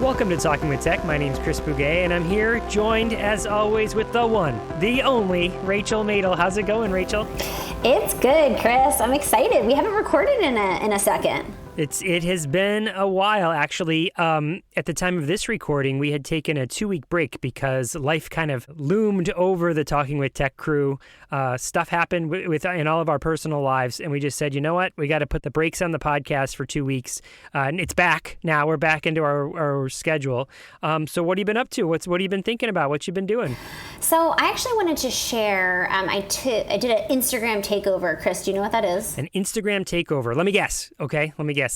Welcome to Talking with Tech. My name's Chris Bouguet, and I'm here joined, as always, with the one, the only, Rachel Madel. How's it going, Rachel? It's good, Chris. I'm excited. We haven't recorded in a second. It has been a while, actually. At the time of this recording, we had taken a 2-week break because life kind of loomed over the Talking with Tech crew. Stuff happened in all of our personal lives, and we just said, you know what? We got to put the brakes on the podcast for 2 weeks. And it's back now. We're back into our schedule. So what have you been up to? What have you been thinking about? What you been doing? So I actually wanted to share, I did an Instagram takeover. Chris, do you know what that is? An Instagram takeover. Let me guess. Okay, let me guess.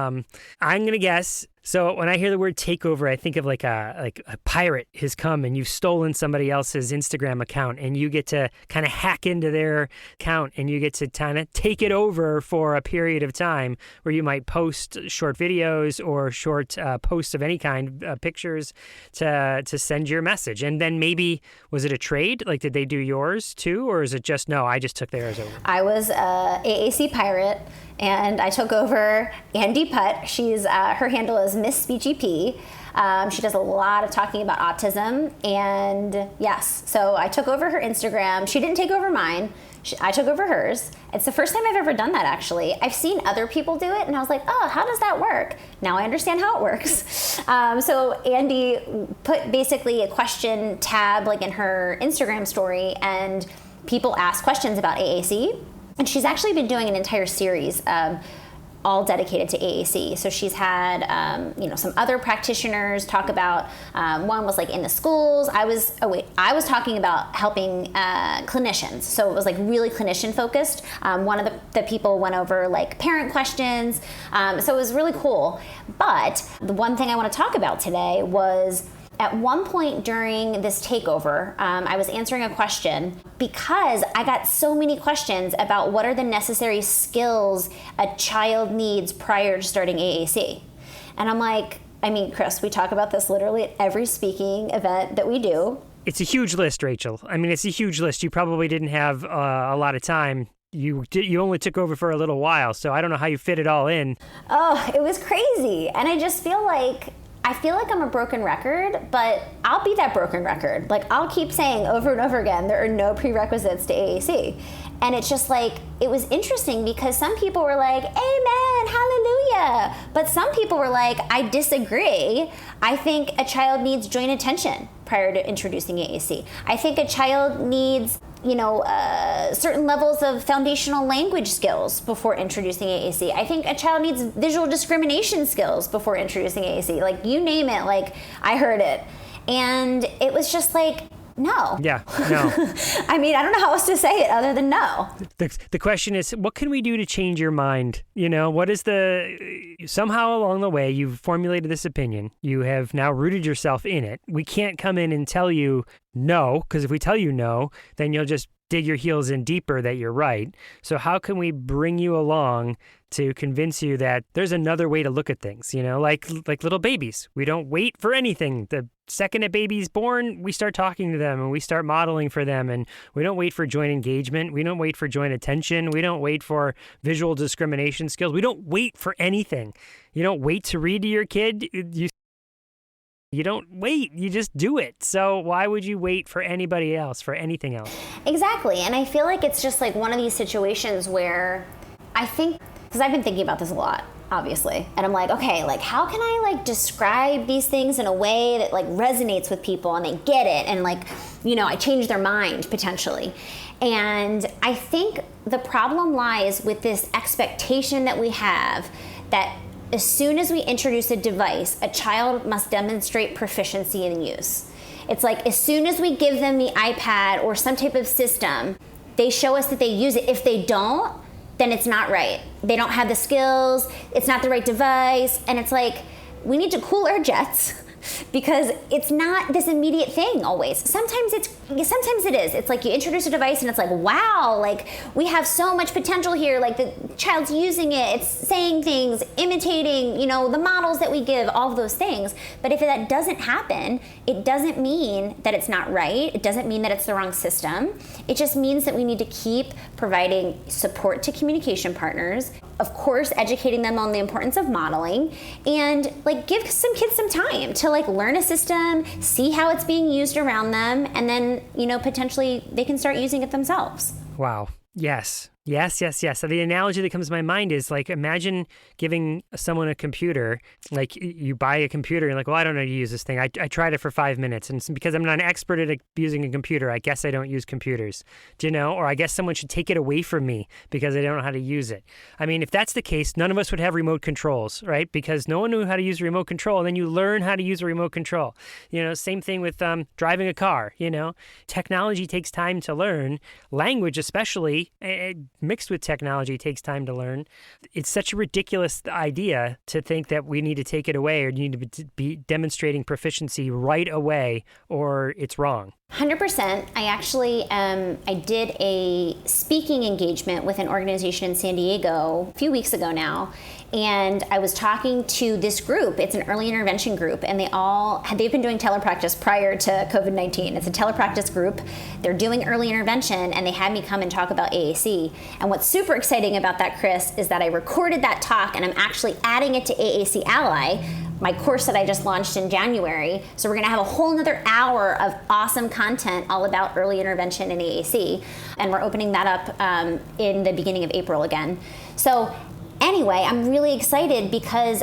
I'm going to guess. So when I hear the word takeover, I think of like a pirate has come and you've stolen somebody else's Instagram account and you get to kind of hack into their account and you get to kind of take it over for a period of time where you might post short videos or short posts of any kind, pictures to send your message. And then maybe, was it a trade? Like, did they do yours too? Or is it just, no, I just took theirs over? I was AAC pirate. And I took over Andy Putt. She's her handle is Miss BGP. She does a lot of talking about autism. And yes, so I took over her Instagram. She didn't take over mine. I took over hers. It's the first time I've ever done that, actually. I've seen other people do it, and I was like, oh, how does that work? Now I understand how it works. So Andy put basically a question tab like in her Instagram story, and people ask questions about AAC. And she's actually been doing an entire series all dedicated to AAC. So she's had, some other practitioners talk about, one was like in the schools. I was talking about helping clinicians. So it was like really clinician focused. One of the people went over like parent questions. So it was really cool. But the one thing I want to talk about today was, at one point during this takeover, I was answering a question because I got so many questions about what are the necessary skills a child needs prior to starting AAC. And I'm like, Chris, we talk about this literally at every speaking event that we do. It's a huge list, Rachel. It's a huge list. You probably didn't have a lot of time. You only took over for a little while, so I don't know how you fit it all in. Oh, it was crazy. And I just feel like I'm a broken record, but I'll be that broken record. Like, I'll keep saying over and over again, there are no prerequisites to AAC. And it's just like, it was interesting because some people were like, amen, hallelujah. But some people were like, I disagree. I think a child needs joint attention prior to introducing AAC. I think a child needs certain levels of foundational language skills before introducing AAC. I think a child needs visual discrimination skills before introducing AAC. Like, you name it, like, I heard it. And it was just like, no. Yeah, no. I don't know how else to say it other than no. The question is, what can we do to change your mind? What is somehow along the way, you've formulated this opinion. You have now rooted yourself in it. We can't come in and tell you no, because if we tell you no, then you'll just dig your heels in deeper that you're right. So how can we bring you along to convince you that there's another way to look at things, like little babies. We don't wait for anything. The second a baby's born, we start talking to them and we start modeling for them, and we don't wait for joint engagement. We don't wait for joint attention. We don't wait for visual discrimination skills. We don't wait for anything. You don't wait to read to your kid. You don't wait, you just do it. So why would you wait for anybody else, for anything else? Exactly. And I feel like it's just like one of these situations where I think, because I've been thinking about this a lot, obviously. And I'm like, okay, like, how can I like describe these things in a way that like resonates with people and they get it? And like, I change their mind potentially. And I think the problem lies with this expectation that we have that as soon as we introduce a device, a child must demonstrate proficiency in use. It's like, as soon as we give them the iPad or some type of system, they show us that they use it. If they don't, then it's not right. They don't have the skills, it's not the right device, and it's like, we need to cool our jets because it's not this immediate thing always. Sometimes it is. It's like you introduce a device and it's like, wow, like we have so much potential here. Like the child's using it, it's saying things, imitating, the models that we give, all of those things. But if that doesn't happen, it doesn't mean that it's not right. It doesn't mean that it's the wrong system. It just means that we need to keep providing support to communication partners, of course, educating them on the importance of modeling, and like give some kids some time to like learn a system, see how it's being used around them, and then, you know, potentially they can start using it themselves. Wow. Yes. So the analogy that comes to my mind is like, imagine giving someone a computer, like you buy a computer, and you're like, well, I don't know how to use this thing. I tried it for 5 minutes, and because I'm not an expert at using a computer, I guess I don't use computers, do you know? Or I guess someone should take it away from me because I don't know how to use it. I mean, if that's the case, none of us would have remote controls, right? Because no one knew how to use a remote control, and then you learn how to use a remote control. You know, same thing with driving a car, you know? Technology takes time to learn. Language especially, mixed with technology, takes time to learn. It's such a ridiculous idea to think that we need to take it away or need to be demonstrating proficiency right away, or it's wrong. 100%. I actually, I did a speaking engagement with an organization in San Diego a few weeks ago now, and I was talking to this group. It's an early intervention group, and they've been doing telepractice prior to COVID-19. It's a telepractice group. They're doing early intervention, and they had me come and talk about AAC. And what's super exciting about that, Chris, is that I recorded that talk, and I'm actually adding it to AAC Ally, my course that I just launched in January. So we're gonna have a whole nother hour of awesome content all about early intervention in AAC. And we're opening that up in the beginning of April again. So anyway, I'm really excited because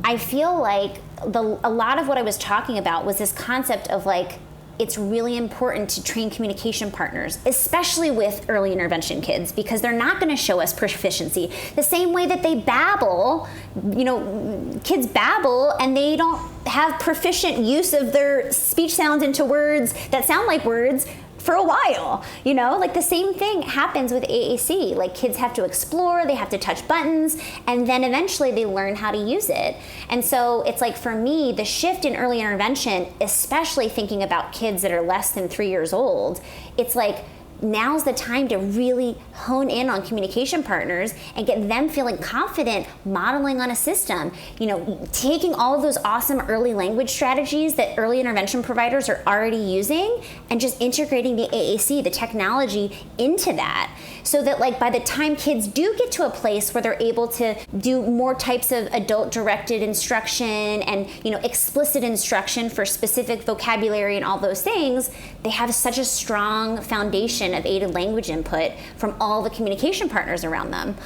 I feel like a lot of what I was talking about was this concept of like, it's really important to train communication partners, especially with early intervention kids, because they're not going to show us proficiency the same way that they babble. You know, kids babble and they don't have proficient use of their speech sounds into words that sound like words for a while, you know, like the same thing happens with AAC. Like kids have to explore, they have to touch buttons, and then eventually they learn how to use it. And so it's like, for me, the shift in early intervention, especially thinking about kids that are less than 3 years old, it's like, now's the time to really hone in on communication partners and get them feeling confident modeling on a system. You know, taking all of those awesome early language strategies that early intervention providers are already using and just integrating the AAC, the technology, into that. So that like by the time kids do get to a place where they're able to do more types of adult directed instruction and, you know, explicit instruction for specific vocabulary and all those things, they have such a strong foundation of aided language input from all the communication partners around them.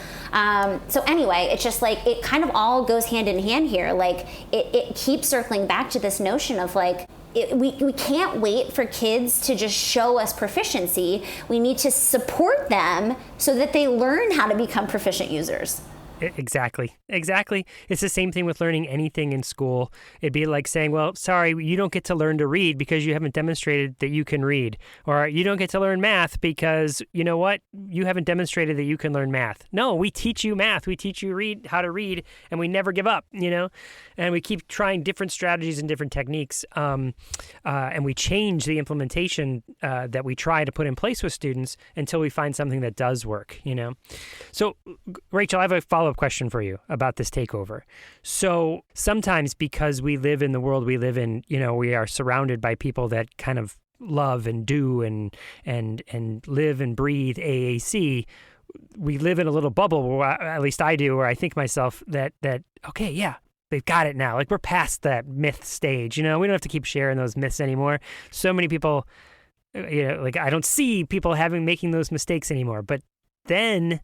So anyway, it's just like, it kind of all goes hand in hand here. Like it keeps circling back to this notion of like, we can't wait for kids to just show us proficiency. We need to support them so that they learn how to become proficient users. Exactly. It's the same thing with learning anything in school. It'd be like saying, well, sorry, you don't get to learn to read because you haven't demonstrated that you can read. Or you don't get to learn math because, you know what, you haven't demonstrated that you can learn math. No, we teach you math. We teach you how to read, and we never give up, you know? And we keep trying different strategies and different techniques. And we change the implementation that we try to put in place with students until we find something that does work, you know? So, Rachel, I have a follow-up question for you about this takeover. So sometimes because we live in the world we live in, you know, we are surrounded by people that kind of love and do and live and breathe AAC. We live in a little bubble, where at least I do, where I think myself that okay, yeah, they've got it now. Like we're past that myth stage, you know, we don't have to keep sharing those myths anymore. So many people, you know, like I don't see people making those mistakes anymore. But then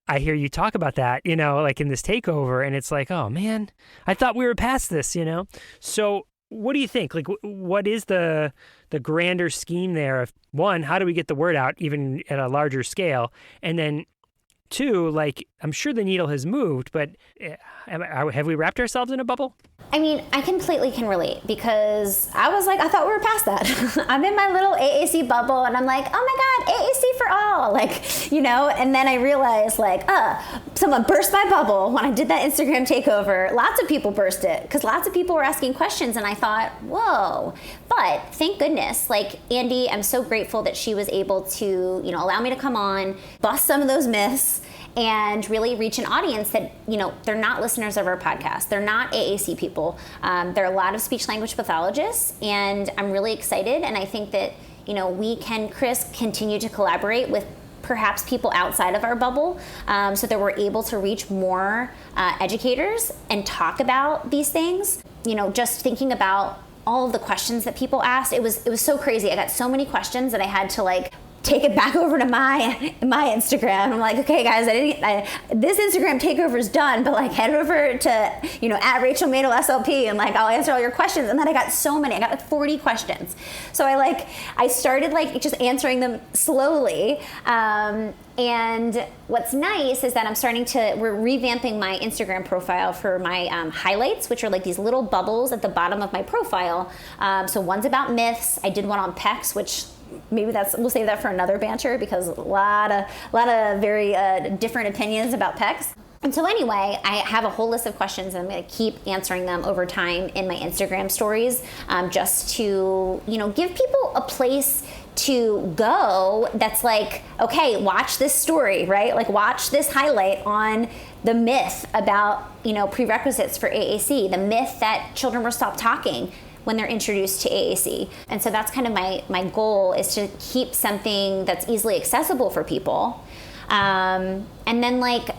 I hear you talk about that, you know, like in this takeover, and it's like, oh man, I thought we were past this, you know? So what do you think? Like, what is the grander scheme there of, one, how do we get the word out even at a larger scale? And then two, like, I'm sure the needle has moved, but have we wrapped ourselves in a bubble? I mean, I completely can relate because I was like, I thought we were past that. I'm in my little AAC bubble and I'm like, oh my God, AAC for all. Like, you know, and then I realized like, someone burst my bubble when I did that Instagram takeover. Lots of people burst it because lots of people were asking questions and I thought, whoa. But thank goodness, like Andy, I'm so grateful that she was able to, you know, allow me to come on, bust some of those myths, and really reach an audience that, you know, they're not listeners of our podcast. They're not AAC people. There are a lot of speech language pathologists, and I'm really excited. And I think that, you know, we can, Chris, continue to collaborate with perhaps people outside of our bubble, so that we're able to reach more educators and talk about these things. Just thinking about all of the questions that people asked, it was so crazy. I got so many questions that I had to take it back over to my Instagram. I'm like, okay, guys, this Instagram takeover is done, but head over to, at Rachel Mado SLP, and I'll answer all your questions. And then I got so many. I got 40 questions. So I started just answering them slowly. And what's nice is that we're revamping my Instagram profile for my highlights, which are these little bubbles at the bottom of my profile. So one's about myths. I did one on PECs, which maybe we'll save that for another banter, because a lot of very different opinions about PECs. And so anyway, I have a whole list of questions, and I'm going to keep answering them over time in my Instagram stories, just to give people a place to go that's okay, watch this story, right? Watch this highlight on the myth about prerequisites for AAC, the myth that children will stop talking when they're introduced to AAC. And so that's kind of my goal, is to keep something that's easily accessible for people. And then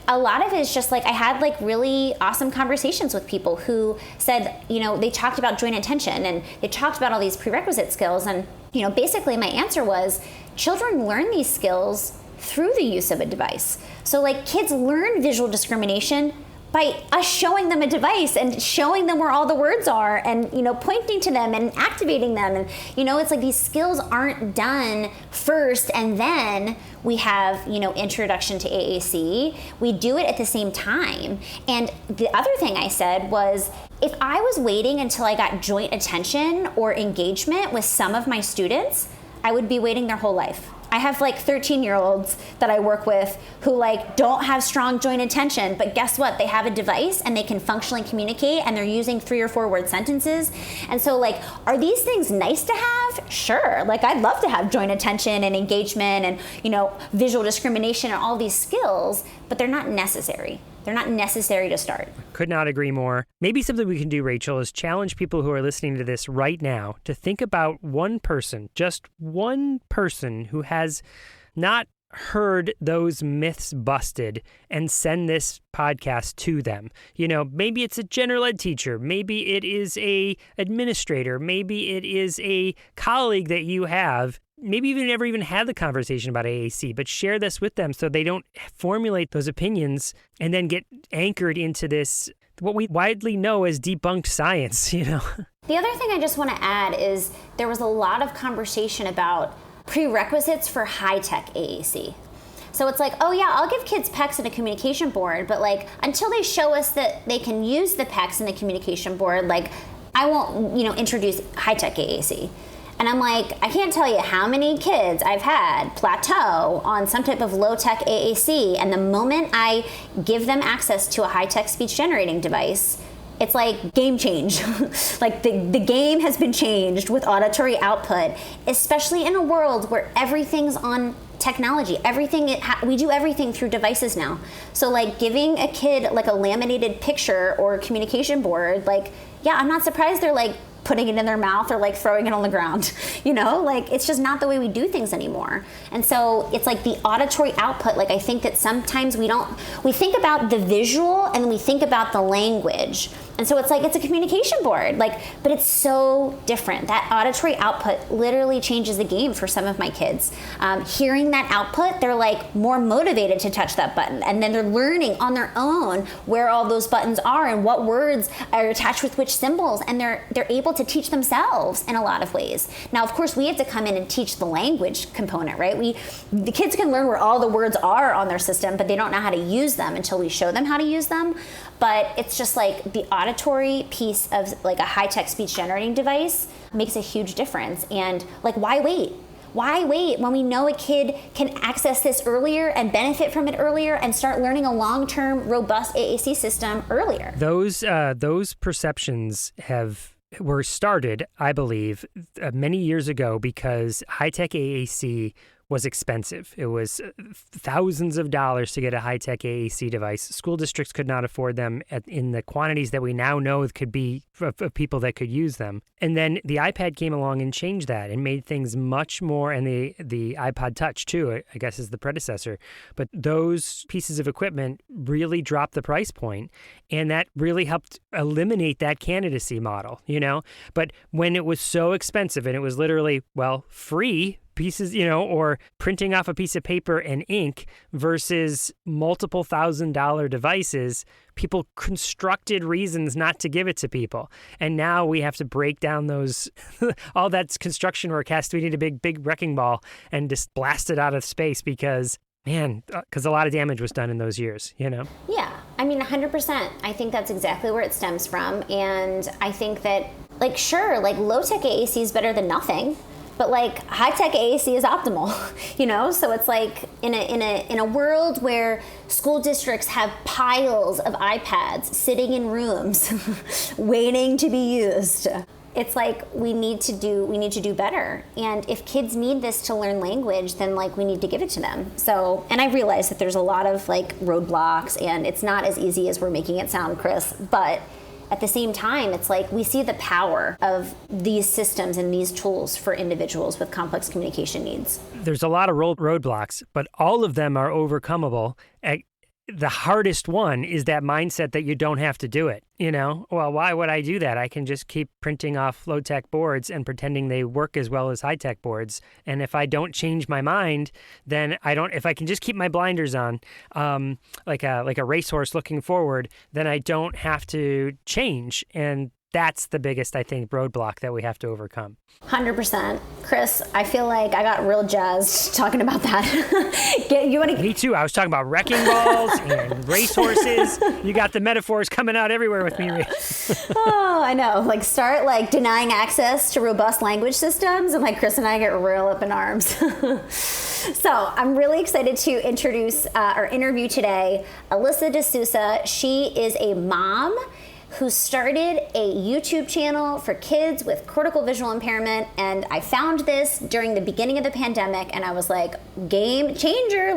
a lot of it is just I had really awesome conversations with people who said, they talked about joint attention, and they talked about all these prerequisite skills. And, basically my answer was, children learn these skills through the use of a device. So kids learn visual discrimination by us showing them a device and showing them where all the words are, and pointing to them and activating them. And it's these skills aren't done first and then we have introduction to AAC. We do it at the same time. And the other thing I said was, if I was waiting until I got joint attention or engagement with some of my students, I would be waiting their whole life. I have 13-year-olds that I work with who don't have strong joint attention, but guess what? They have a device and they can functionally communicate, and they're using 3 or 4 word sentences. And so are these things nice to have? Sure. I'd love to have joint attention and engagement and, visual discrimination and all these skills, but they're not necessary. They're not necessary to start. Could not agree more. Maybe something we can do, Rachel, is challenge people who are listening to this right now to think about one person, just one person, who has not heard those myths busted, and send this podcast to them. Maybe it's a general ed teacher, maybe it is a administrator, maybe it is a colleague that you have. Maybe you've never even had the conversation about AAC, but share this with them so they don't formulate those opinions and then get anchored into this, what we widely know as debunked science, The other thing I just want to add is there was a lot of conversation about prerequisites for high-tech AAC. So it's oh yeah, I'll give kids PECs and a communication board, but until they show us that they can use the PECs and the communication board, I won't, introduce high-tech AAC. And I'm I can't tell you how many kids I've had plateau on some type of low-tech AAC, and the moment I give them access to a high-tech speech generating device, it's game change. The game has been changed with auditory output, especially in a world where everything's on technology. We do everything through devices now. So giving a kid a laminated picture or communication board, yeah, I'm not surprised they're putting it in their mouth or throwing it on the ground, it's just not the way we do things anymore. And so it's the auditory output. I think that sometimes we think about the visual and we think about the language. And so it's it's a communication board, but it's so different. That auditory output literally changes the game for some of my kids. Hearing that output, they're more motivated to touch that button. And then they're learning on their own where all those buttons are and what words are attached with which symbols. And they're able to teach themselves in a lot of ways. Now, of course, we have to come in and teach the language component, right? The kids can learn where all the words are on their system, but they don't know how to use them until we show them how to use them. But it's just the auditory piece of a high-tech speech generating device makes a huge difference. And why wait? Why wait when we know a kid can access this earlier and benefit from it earlier and start learning a long-term, robust AAC system earlier? Those perceptions were started, I believe, many years ago because high-tech AAC was expensive. It was thousands of dollars to get a high-tech AAC device. School districts could not afford them in the quantities that we now know could be of people that could use them. And then the iPad came along and changed that and made things much more, and the iPod Touch too, I guess is the predecessor. But those pieces of equipment really dropped the price point, and that really helped eliminate that candidacy model, But when it was so expensive and it was literally, free pieces, or printing off a piece of paper and ink versus multiple $1,000 devices, people constructed reasons not to give it to people. And now we have to break down those, all that construction work we need a big wrecking ball and just blast it out of space because a lot of damage was done in those years, Yeah, 100%. I think that's exactly where it stems from. And I think that, low-tech AAC is better than nothing. But high-tech AAC is optimal, So it's in a world where school districts have piles of iPads sitting in rooms waiting to be used. It's we need to do better. And if kids need this to learn language, then we need to give it to them. So, and I realize that there's a lot of roadblocks, and it's not as easy as we're making it sound, Chris, but at the same time, it's we see the power of these systems and these tools for individuals with complex communication needs. There's a lot of roadblocks, but all of them are overcomeable. The hardest one is that mindset that you don't have to do it. Well, why would I do that? I can just keep printing off low-tech boards and pretending they work as well as high-tech boards. And if I don't change my mind, then if I can just keep my blinders on, like a racehorse looking forward, then I don't have to change. And that's the biggest, I think, roadblock that we have to overcome. 100%. Chris, I feel like I got real jazzed talking about that. Me too. I was talking about wrecking balls and racehorses. You got the metaphors coming out everywhere with me. Oh, I know. Start denying access to robust language systems, and Chris and I get real up in arms. So I'm really excited to introduce our interview today, Alyssa DeSousa. She is a mom who started a YouTube channel for kids with cortical visual impairment. And I found this during the beginning of the pandemic, and I was game changer.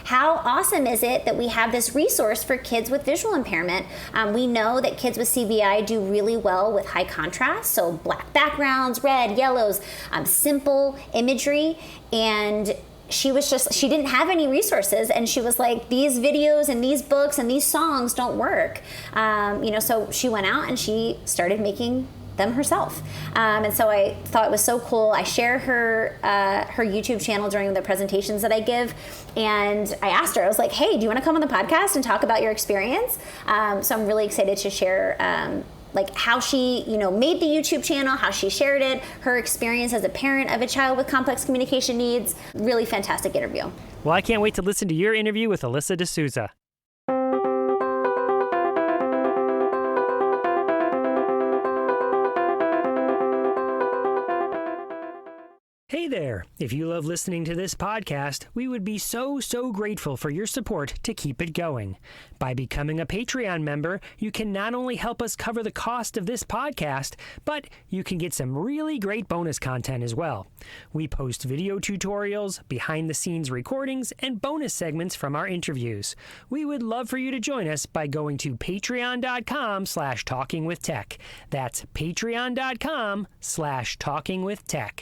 How awesome is it that we have this resource for kids with visual impairment? We know that kids with CVI do really well with high contrast, so black backgrounds, red, yellows, simple imagery. And she didn't have any resources, and she was these videos and these books and these songs don't work. So she went out and she started making them herself. And so I thought it was so cool. I share her YouTube channel during the presentations that I give. And I asked her, I was hey, do you want to come on the podcast and talk about your experience? So I'm really excited to share how she, made the YouTube channel, how she shared it, her experience as a parent of a child with complex communication needs. Really fantastic interview. Well, I can't wait to listen to your interview with Alyssa DeSousa. Hey there! If you love listening to this podcast, we would be so grateful for your support to keep it going. By becoming a Patreon member, you can not only help us cover the cost of this podcast, but you can get some really great bonus content as well. We post video tutorials, behind-the-scenes recordings, and bonus segments from our interviews. We would love for you to join us by going to patreon.com/talkingwithtech. That's patreon.com/talkingwithtech.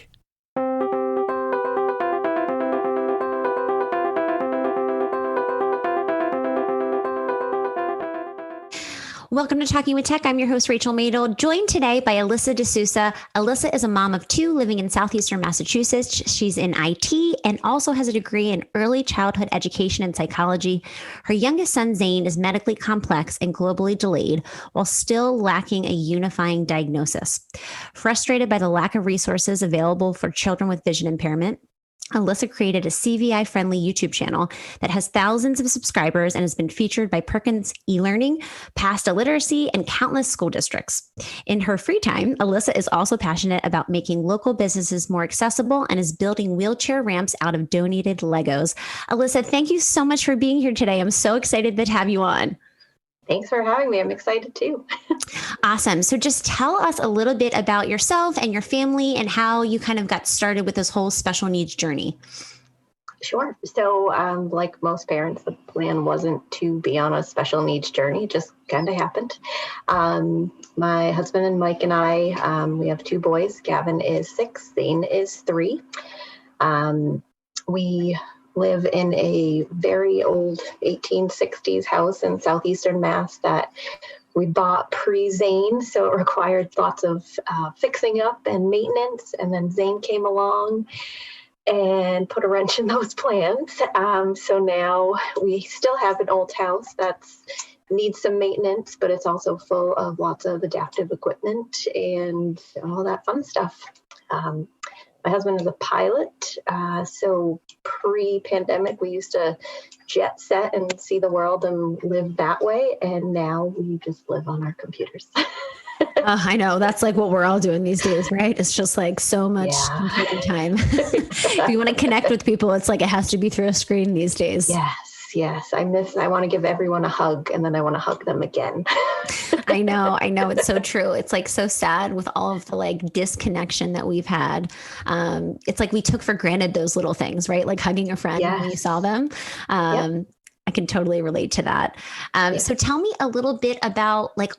Welcome to Talking with Tech. I'm your host, Rachel Madel, joined today by Alyssa DeSousa. Alyssa is a mom of two living in southeastern Massachusetts. She's in IT and also has a degree in early childhood education and psychology. Her youngest son, Zane, is medically complex and globally delayed while still lacking a unifying diagnosis. Frustrated by the lack of resources available for children with vision impairment, Alyssa created a CVI-friendly YouTube channel that has thousands of subscribers and has been featured by Perkins eLearning, Past Illiteracy, and countless school districts. In her free time, Alyssa is also passionate about making local businesses more accessible and is building wheelchair ramps out of donated Legos. Alyssa, thank you so much for being here today. I'm so excited to have you on. Thanks for having me. I'm excited too. Awesome. So just tell us a little bit about yourself and your family and how you kind of got started with this whole special needs journey. Sure. So, like most parents, the plan wasn't to be on a special needs journey. It just kind of happened. My husband and Mike and I, we have two boys. Gavin is 6, Zane is 3. We live in a very old 1860s house in southeastern Mass that we bought pre-Zane, so it required lots of fixing up and maintenance. And then Zane came along and put a wrench in those plans. So now we still have an old house that's needs some maintenance, but it's also full of lots of adaptive equipment and all that fun stuff. My husband is a pilot, so pre-pandemic we used to jet set and see the world and live that way, and now we just live on our computers. I know that's like what we're all doing these days, right? It's just like so much computer time. If you want to connect with people, it's like it has to be through a screen these days. Yes. I want to give everyone a hug, and then I want to hug them again. I know. It's so true. It's like so sad with all of the like disconnection that we've had. It's like we took for granted those little things, right? Like hugging a friend when you saw them. Yep. I can totally relate to that. So tell me a little bit about like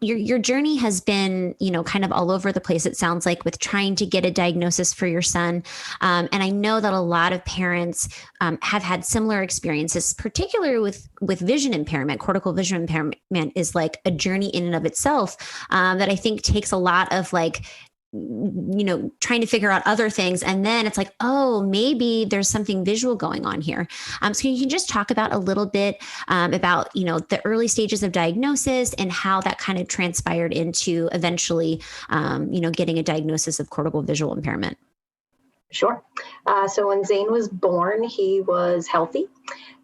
your journey has been, kind of all over the place. It sounds like with trying to get a diagnosis for your son. And I know that a lot of parents have had similar experiences, particularly with vision impairment. Cortical visual impairment is like a journey in and of itself that I think takes a lot of like, trying to figure out other things. And then it's like, oh, maybe there's something visual going on here. So you can just talk about a little bit about, the early stages of diagnosis and how that kind of transpired into eventually, getting a diagnosis of cortical visual impairment. Sure. So when Zane was born, he was healthy.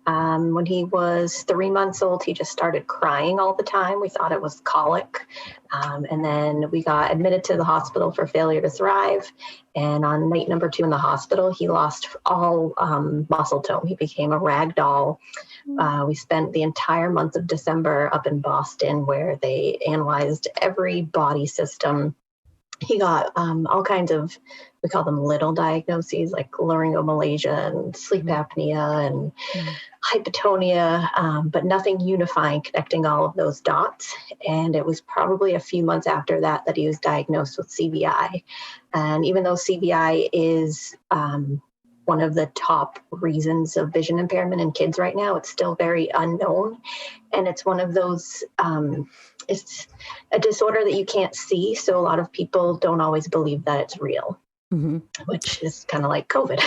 When he was 3 months old, he just started crying all the time. We thought it was colic. And then we got admitted to the hospital for failure to thrive. And on night number 2 in the hospital, he lost all muscle tone. He became a rag doll. We spent the entire month of December up in Boston, where they analyzed every body system. He got all kinds of, we call them little diagnoses, like laryngomalacia and sleep apnea and hypotonia, but nothing unifying, connecting all of those dots. And it was probably a few months after that he was diagnosed with CVI. And even though CVI is one of the top reasons of vision impairment in kids right now, it's still very unknown. And it's one of those, it's a disorder that you can't see. So a lot of people don't always believe that it's real, which is kind of like COVID.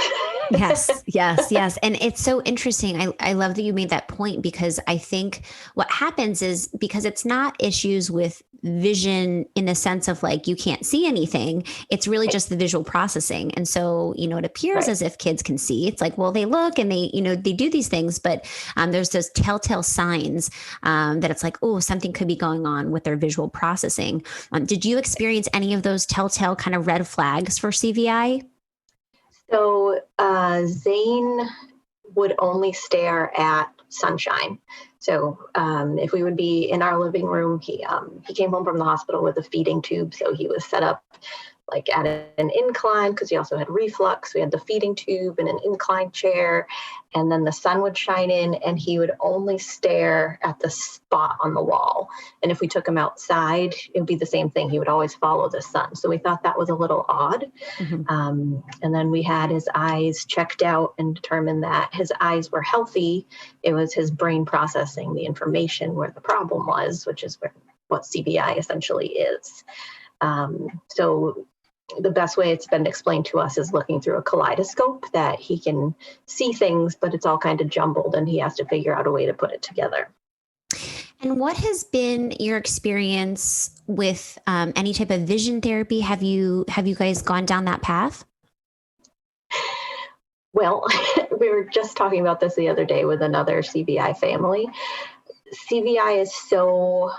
Yes. And it's so interesting. I love that you made that point, because I think what happens is, because it's not issues with vision in the sense of like you can't see anything, it's really just the visual processing. And so, it appears as if kids can see. It's like, well, they look and they do these things, but there's those telltale signs that it's like, oh, something could be going on with their visual processing. Did you experience any of those telltale kind of red flags for CVI? So Zane would only stare at sunshine. So if we would be in our living room, he came home from the hospital with a feeding tube. So he was set up like at an incline, because he also had reflux. We had the feeding tube and an incline chair, and then the sun would shine in, and he would only stare at the spot on the wall. And if we took him outside, it would be the same thing. He would always follow the sun. So we thought that was a little odd. And then we had his eyes checked out and determined that his eyes were healthy. It was his brain processing the information where the problem was, which is what CVI essentially is. So the best way it's been explained to us is looking through a kaleidoscope, that he can see things, but it's all kind of jumbled, and he has to figure out a way to put it together. And what has been your experience with any type of vision therapy? Have you guys gone down that path? Well, we were just talking about this the other day with another CVI family. CVI is so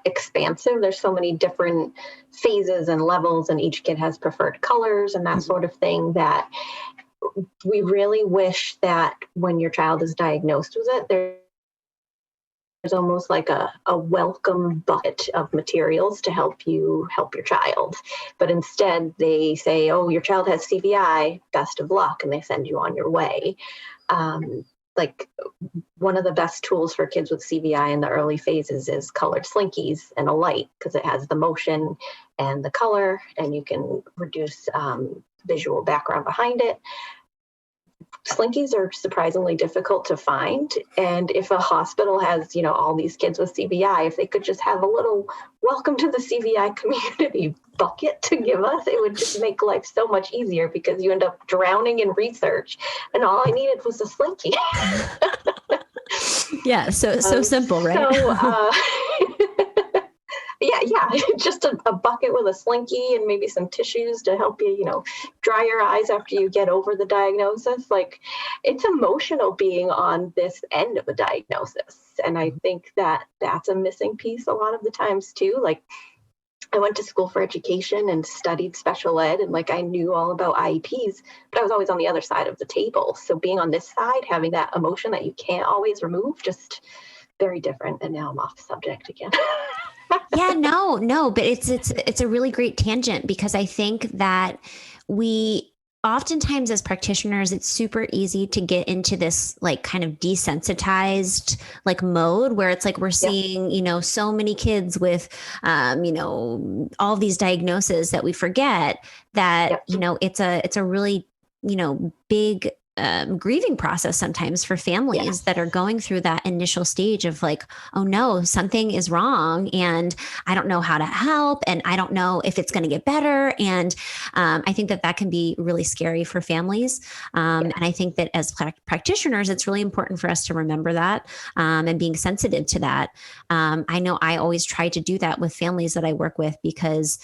expansive. There's so many different phases and levels, and each kid has preferred colors and that sort of thing, that we really wish that when your child is diagnosed with it, there's almost like a welcome bucket of materials to help you help your child. But instead they say, oh, your child has CVI, best of luck, and they send you on your way. Like one of the best tools for kids with CVI in the early phases is colored slinkies and a light, because it has the motion and the color, and you can reduce visual background behind it. Slinkies are surprisingly difficult to find. And if a hospital has, all these kids with CVI, if they could just have a little welcome to the CVI community bucket to give us, it would just make life so much easier, because you end up drowning in research. And all I needed was a Slinky. Yeah. So simple, right? Yeah, just a bucket with a Slinky and maybe some tissues to help you, dry your eyes after you get over the diagnosis. Like, it's emotional being on this end of a diagnosis. And I think that that's a missing piece a lot of the times too. Like, I went to school for education and studied special ed, and I knew all about IEPs, but I was always on the other side of the table. So being on this side, having that emotion that you can't always remove, just very different. And now I'm off the subject again. Yeah, no, but it's a really great tangent, because I think that we oftentimes as practitioners, it's super easy to get into this kind of desensitized mode where it's we're seeing, so many kids with, all these diagnoses that we forget that, it's a really, big grieving process sometimes for families that are going through that initial stage of oh no, something is wrong and I don't know how to help and I don't know if it's going to get better. And I think that can be really scary for families. And I think that as practitioners, it's really important for us to remember that and being sensitive to that. I know I always try to do that with families that I work with, because,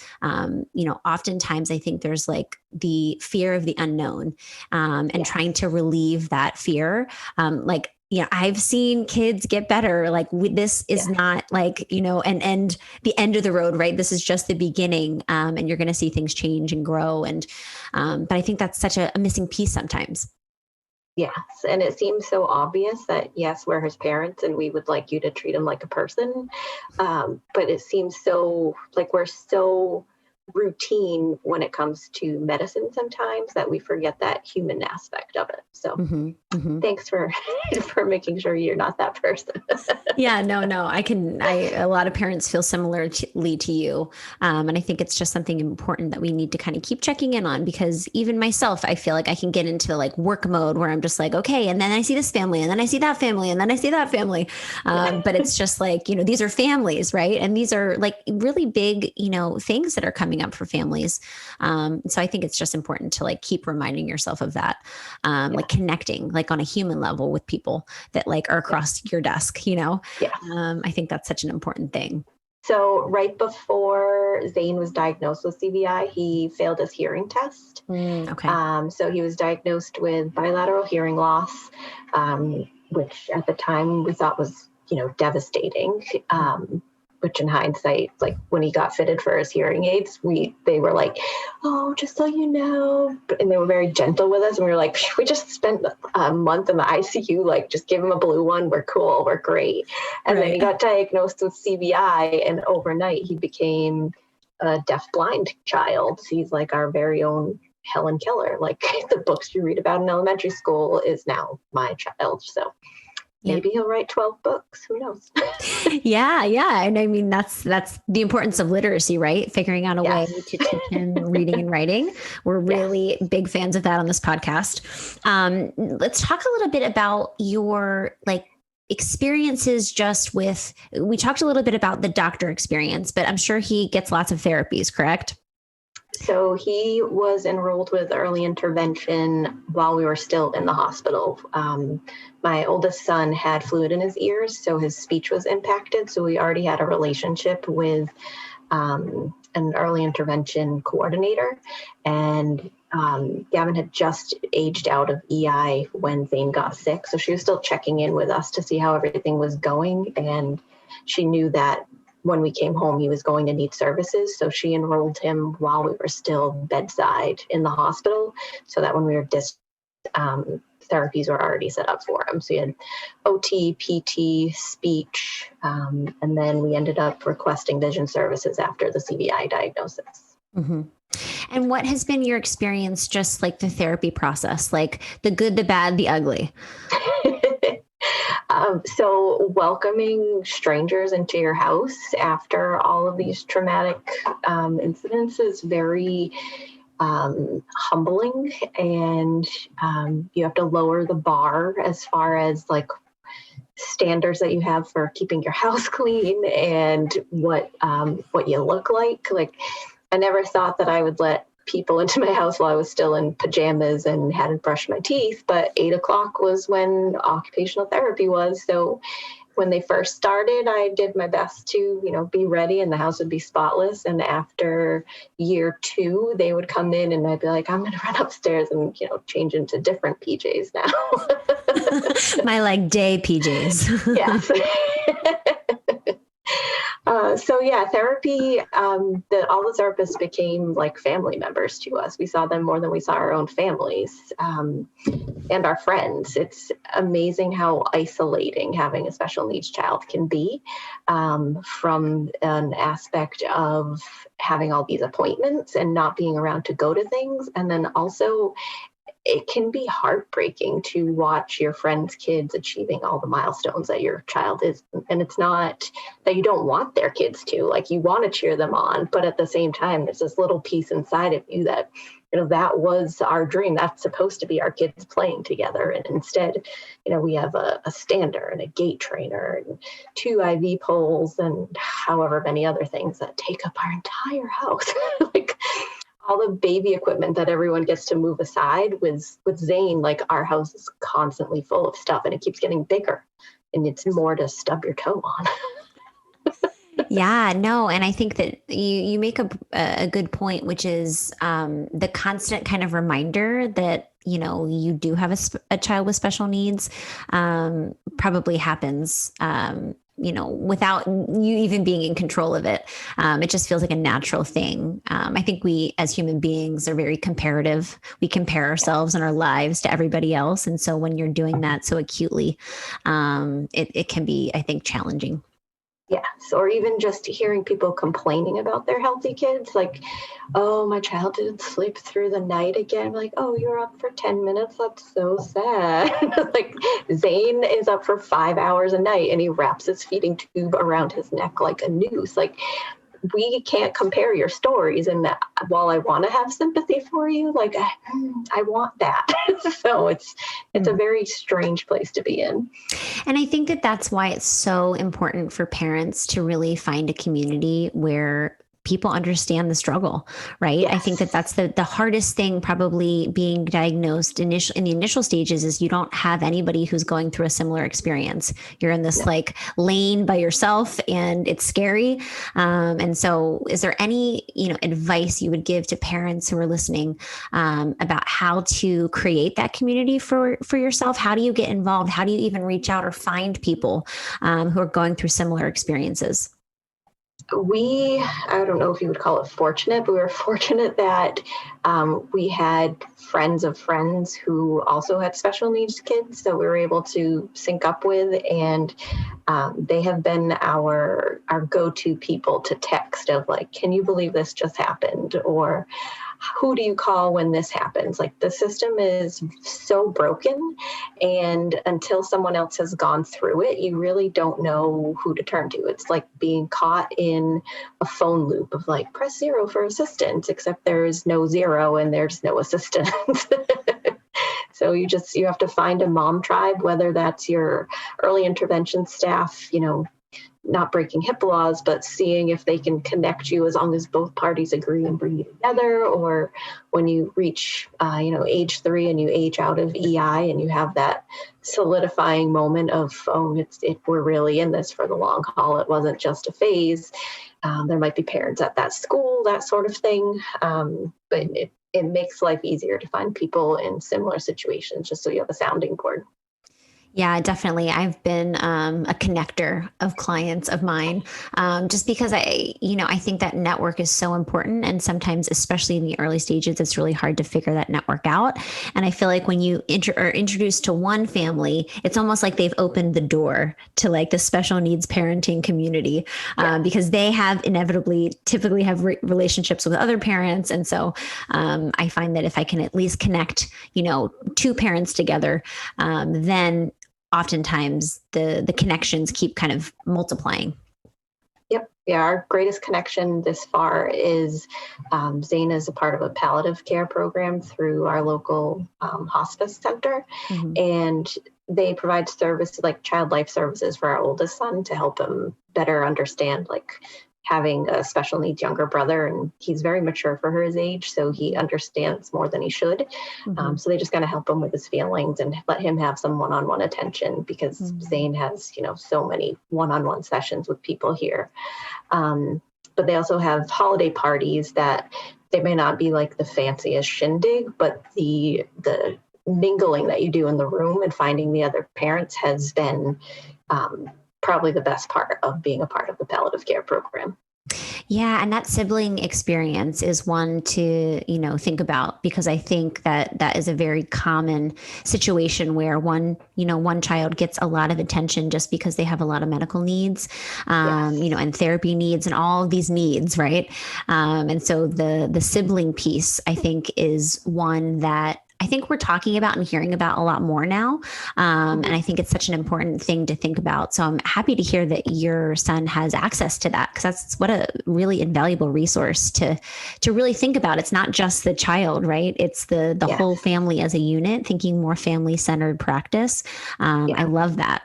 oftentimes I think there's the fear of the unknown and trying to relieve that fear. I've seen kids get better. This is not and the end of the road, right? This is just the beginning. And you're going to see things change and grow. And, but I think that's such a missing piece sometimes. Yes. And it seems so obvious that, yes, we're his parents and we would like you to treat him like a person. But it seems so we're so routine when it comes to medicine sometimes that we forget that human aspect of it. So thanks for making sure you're not that person. Yeah, no, a lot of parents feel similarly to you. And I think it's just something important that we need to kind of keep checking in on, because even myself, I feel I can get into work mode where I'm just okay, and then I see this family and then I see that family and then I see that family. But it's just these are families, right? And these are really big, things that are coming up for families. So I think it's just important to keep reminding yourself of that, connecting on a human level with people that are across your desk, I think that's such an important thing. So right before Zane was diagnosed with CVI, he failed his hearing test. Okay. So he was diagnosed with bilateral hearing loss, which at the time we thought was, devastating. Which in hindsight, when he got fitted for his hearing aids, they were oh, just so you know, and they were very gentle with us. And we were we just spent a month in the ICU, just give him a blue one. We're cool. We're great. And then he got diagnosed with CVI, and overnight he became a deaf-blind child. He's our very own Helen Keller. The books you read about in elementary school is now my child. So maybe he'll write 12 books. Who knows? Yeah. And I mean, that's the importance of literacy, right? Figuring out a way to teach him reading and writing. We're really big fans of that on this podcast. Let's talk a little bit about your experiences we talked a little bit about the doctor experience, but I'm sure he gets lots of therapies, correct? So he was enrolled with early intervention while we were still in the hospital. My oldest son had fluid in his ears, so his speech was impacted. So we already had a relationship with an early intervention coordinator. And Gavin had just aged out of EI when Zane got sick. So she was still checking in with us to see how everything was going. And she knew that when we came home, he was going to need services. So she enrolled him while we were still bedside in the hospital, so that when we were therapies were already set up for him. So he had OT, PT, speech, and then we ended up requesting vision services after the CVI diagnosis. Mm-hmm. And what has been your experience, just like the therapy process, like the good, the bad, the ugly? So welcoming strangers into your house after all of these traumatic incidents is very humbling, and you have to lower the bar as far as like standards that you have for keeping your house clean and what you look like. Like, I never thought that I would let people into my house while I was still in pajamas and hadn't brushed my teeth, but 8 o'clock was when occupational therapy was. So when they first started, I did my best to, be ready and the house would be spotless. And after year 2, they would come in and I'd be like, I'm going to run upstairs and, change into different PJs now. My like day PJs. Yes. Therapy, all the therapists became like family members to us. We saw them more than we saw our own families and our friends. It's amazing how isolating having a special needs child can be, from an aspect of having all these appointments and not being around to go to things. And then also it can be heartbreaking to watch your friends' kids achieving all the milestones that your child is. And it's not that you don't want their kids to, like, you want to cheer them on, but at the same time, there's this little piece inside of you that, that was our dream. That's supposed to be our kids playing together. And instead, we have a stander and a gait trainer and 2 IV poles and however many other things that take up our entire house. Like, all the baby equipment that everyone gets to move aside. With Zane, like, our house is constantly full of stuff and it keeps getting bigger and it's more to stub your toe on. Yeah, no. And I think that you make a good point, which is the constant kind of reminder that, you do have a child with special needs, probably happens, without you even being in control of it. It just feels like a natural thing. I think we as human beings are very comparative. We compare ourselves and our lives to everybody else. And so when you're doing that so acutely, it can be, I think, challenging. Yes, or even just hearing people complaining about their healthy kids, like, oh, my child didn't sleep through the night again. Like, oh, you're up for 10 minutes. That's so sad. Like, Zane is up for 5 hours a night and he wraps his feeding tube around his neck like a noose. Like, we can't compare your stories. And while I want to have sympathy for you, like, I want that. So it's a very strange place to be in. And I think that that's why it's so important for parents to really find a community where people understand the struggle, right? Yes. I think that that's the hardest thing, probably being diagnosed in the initial stages, is you don't have anybody who's going through a similar experience. You're in this like lane by yourself and it's scary. And so is there any, advice you would give to parents who are listening about how to create that community for yourself? How do you get involved? How do you even reach out or find people who are going through similar experiences? I don't know if you would call it fortunate, but we were fortunate that we had friends of friends who also had special needs kids. So we were able to sync up with, and they have been our go-to people to text of like, can you believe this just happened? Or who do you call when this happens? Like, the system is so broken, and until someone else has gone through it, you really don't know who to turn to. It's like being caught in a phone loop of like, press 0 for assistance, except there's no 0 and there's no assistance. So you have to find a mom tribe, whether that's your early intervention staff, not breaking HIPAA laws, but seeing if they can connect you as long as both parties agree and bring you together. Or when you reach, age 3 and you age out of EI and you have that solidifying moment of, we're really in this for the long haul. It wasn't just a phase. There might be parents at that school, that sort of thing. But it makes life easier to find people in similar situations, just so you have a sounding board. Yeah, definitely. I've been a connector of clients of mine, just because I think that network is so important. And sometimes, especially in the early stages, it's really hard to figure that network out. And I feel like when you are introduced to one family, it's almost like they've opened the door to like the special needs parenting community, because they have typically have relationships with other parents. And so I find that if I can at least connect, two parents together, then oftentimes the connections keep kind of multiplying. Yep. Yeah. Our greatest connection this far is Zane is a part of a palliative care program through our local hospice center. Mm-hmm. And they provide services like child life services for our oldest son to help him better understand like having a special needs younger brother, and he's very mature for his age, so he understands more than he should. Mm-hmm. So they just got to help him with his feelings and let him have some one-on-one attention, because Zane has, so many one-on-one sessions with people here. But they also have holiday parties that they may not be like the fanciest shindig, but the mingling that you do in the room and finding the other parents has been probably the best part of being a part of the palliative care program. Yeah. And that sibling experience is one to, think about, because I think that is a very common situation where one child gets a lot of attention just because they have a lot of medical needs, and therapy needs and all of these needs. Right. And so the sibling piece, I think, is one that I think we're talking about and hearing about a lot more now. And I think it's such an important thing to think about. So I'm happy to hear that your son has access to that, because that's what a really invaluable resource to really think about. It's not just the child, right? It's the whole family as a unit, thinking more family-centered practice. I love that.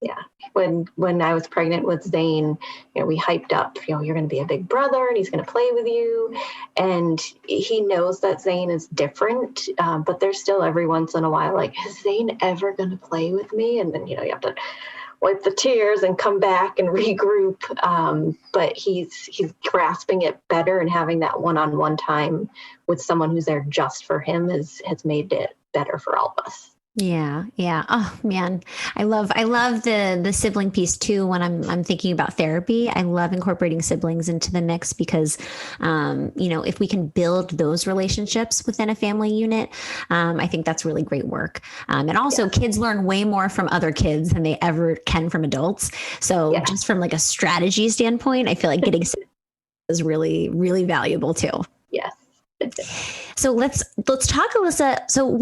Yeah. When I was pregnant with Zane, we hyped up, you're going to be a big brother and he's going to play with you. And he knows that Zane is different, but there's still every once in a while, like, is Zane ever going to play with me? And then, you have to wipe the tears and come back and regroup. But he's grasping it better, and having that one-on-one time with someone who's there just for him has made it better for all of us. Yeah. Yeah. Oh man. I love the sibling piece too. When I'm thinking about therapy, I love incorporating siblings into the mix, because, if we can build those relationships within a family unit, I think that's really great work. And also kids learn way more from other kids than they ever can from adults. So just from like a strategy standpoint, I feel like getting is really, really valuable too. Yes. So let's talk, Alyssa. So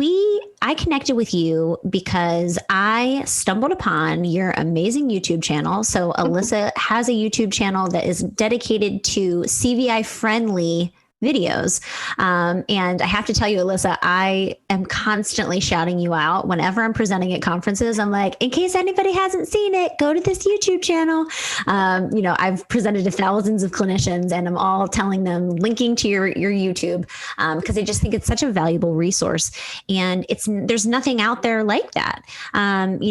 I connected with you because I stumbled upon your amazing YouTube channel. So Alyssa has a YouTube channel that is dedicated to CVI friendly videos. And I have to tell you, Alyssa, I am constantly shouting you out whenever I'm presenting at conferences. I'm like, in case anybody hasn't seen it, go to this YouTube channel. I've presented to thousands of clinicians, and I'm all telling them, linking to your YouTube, because I just think it's such a valuable resource. And there's nothing out there like that. And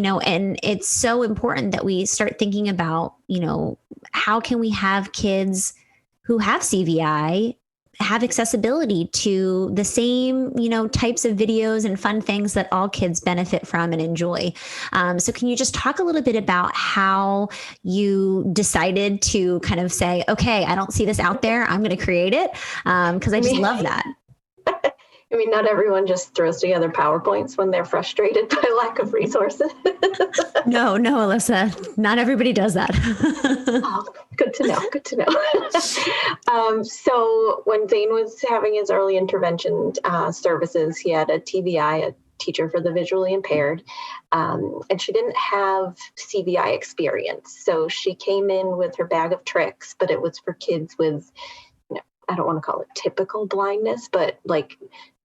it's so important that we start thinking about, how can we have kids who have CVI have accessibility to the same, types of videos and fun things that all kids benefit from and enjoy. So can you just talk a little bit about how you decided to kind of say, okay, I don't see this out there, I'm going to create it? Because I just love that. I mean, not everyone just throws together PowerPoints when they're frustrated by lack of resources. No, Alyssa, not everybody does that. Oh, good to know. So when Zane was having his early intervention services, he had a TVI, a teacher for the visually impaired, and she didn't have CVI experience. So she came in with her bag of tricks, but it was for kids with, I don't want to call it typical blindness, but like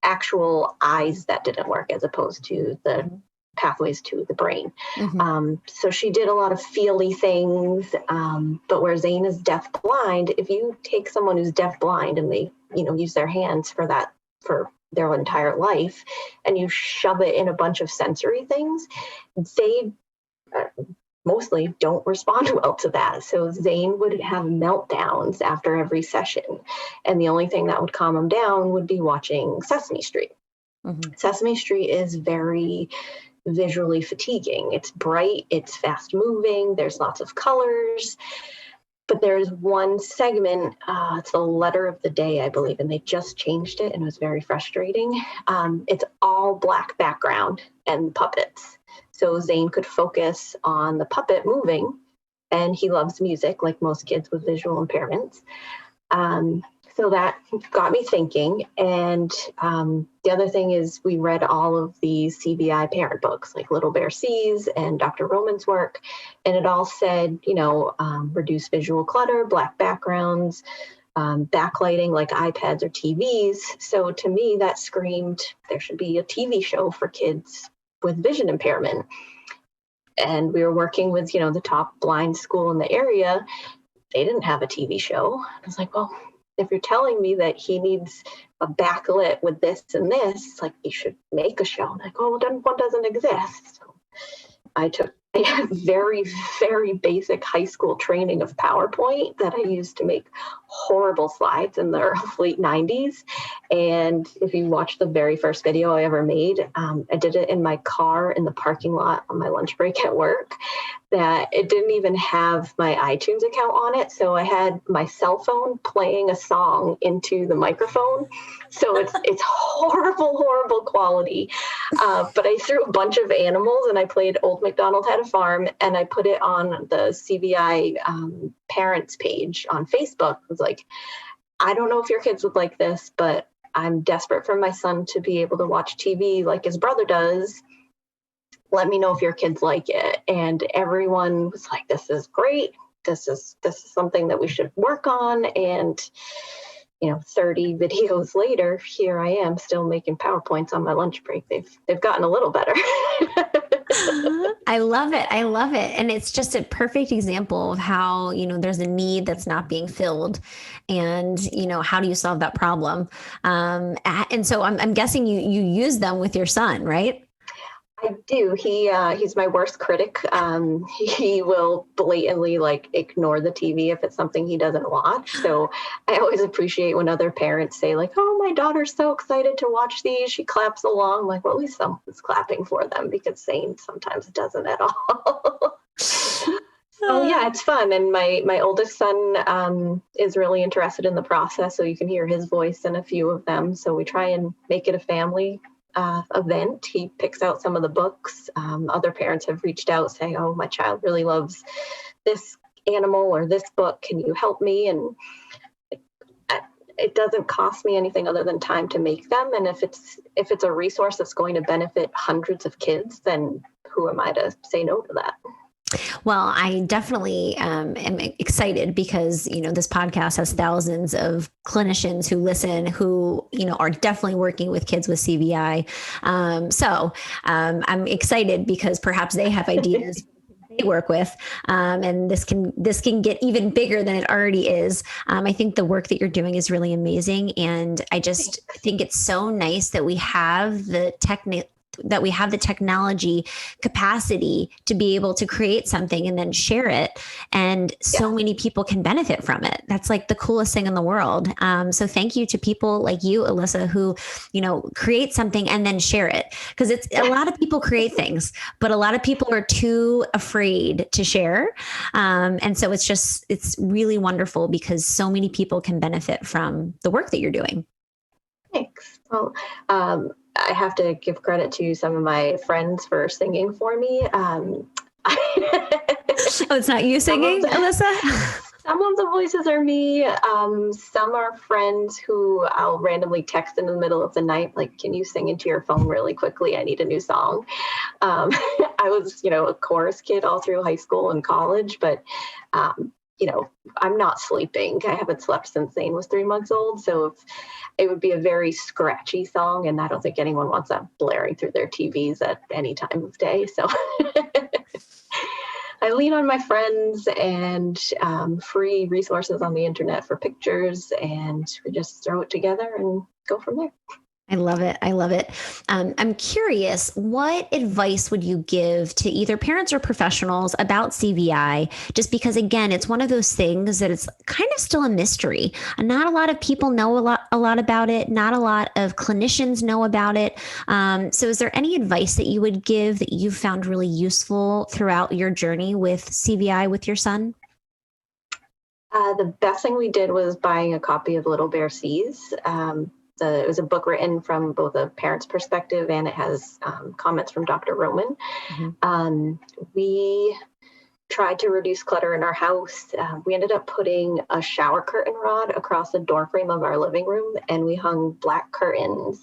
actual eyes that didn't work, as opposed to the pathways to the brain. So she did a lot of feely things, but where Zane is deaf blind, if you take someone who's deaf blind and they, use their hands for their entire life, and you shove it in a bunch of sensory things, they mostly don't respond well to that. So Zane would have meltdowns after every session. And the only thing that would calm him down would be watching Sesame Street. Sesame Street is very visually fatiguing. It's bright, it's fast moving, there's lots of colors. But there's one segment, it's the letter of the day, I believe, and they just changed it and it was very frustrating. It's all black background and puppets. So Zane could focus on the puppet moving, and he loves music like most kids with visual impairments. So that got me thinking. And the other thing is we read all of the CVI parent books, like Little Bear Sees and Dr. Roman's work. And it all said, reduce visual clutter, black backgrounds, backlighting like iPads or TVs. So to me, that screamed there should be a TV show for kids with vision impairment. And we were working with, the top blind school in the area. They didn't have a TV show. I was like, well, if you're telling me that he needs a backlit with this and this, it's like you should make a show. I'm like, oh, well, then one doesn't exist. So I took a very, very basic high school training of PowerPoint that I used to make horrible slides in the late 90s. And if you watch the very first video I ever made, I did it in my car in the parking lot on my lunch break at work. That it didn't even have my iTunes account on it. So I had my cell phone playing a song into the microphone. So it's horrible quality. But I threw a bunch of animals and I played Old MacDonald Had a Farm, and I put it on the CVI parents page on Facebook. I was like, I don't know if your kids would like this, but I'm desperate for my son to be able to watch TV like his brother does. Let me know if your kids like it. And everyone was like, this is great. This is something that we should work on. And, 30 videos later, here I am still making PowerPoints on my lunch break. They've gotten a little better. I love it. I love it. And it's just a perfect example of how, there's a need that's not being filled. And, how do you solve that problem? And so I'm guessing you use them with your son, right? I do. He's my worst critic. He will blatantly ignore the TV if it's something he doesn't watch. So I always appreciate when other parents say oh, my daughter's so excited to watch these. She claps along. I'm like, well, at least someone's clapping for them, because Zane sometimes doesn't at all. So yeah, it's fun. And my oldest son is really interested in the process. So you can hear his voice in a few of them. So we try and make it a family event. He picks out some of the books. Other parents have reached out saying, oh, my child really loves this animal or this book. Can you help me? And it doesn't cost me anything other than time to make them. And if it's a resource that's going to benefit hundreds of kids, then who am I to say no to that? Well, I definitely am excited because, this podcast has thousands of clinicians who listen, who, are definitely working with kids with CVI. So I'm excited because perhaps they have ideas they work with. And this can get even bigger than it already is. I think the work that you're doing is really amazing. And I just think it's so nice that we have the technology capacity to be able to create something and then share it. And so many people can benefit from it. That's like the coolest thing in the world. So thank you to people like you, Alyssa, who, create something and then share it. Because it's a lot of people create things, but a lot of people are too afraid to share. And so it's really wonderful because so many people can benefit from the work that you're doing. Thanks. Well, I have to give credit to some of my friends for singing for me. Oh, it's not you singing, Alyssa? Some of the voices are me. Some are friends who I'll randomly text in the middle of the night, like, can you sing into your phone really quickly? I need a new song. I was, a chorus kid all through high school and college, but I'm not sleeping. I haven't slept since Zane was 3 months old. So it would be a very scratchy song. And I don't think anyone wants that blaring through their TVs at any time of day. So I lean on my friends and free resources on the internet for pictures. And we just throw it together and go from there. I love it. I love it. I'm curious, what advice would you give to either parents or professionals about CVI? Just because, again, it's one of those things that it's kind of still a mystery. Not a lot of people know a lot about it. Not a lot of clinicians know about it. So is there any advice that you would give that you found really useful throughout your journey with CVI with your son? The best thing we did was buying a copy of Little Bear Sees. It was a book written from both a parent's perspective, and it has comments from Dr. Roman. Mm-hmm. We tried to reduce clutter in our house. We ended up putting a shower curtain rod across the door frame of our living room, and we hung black curtains,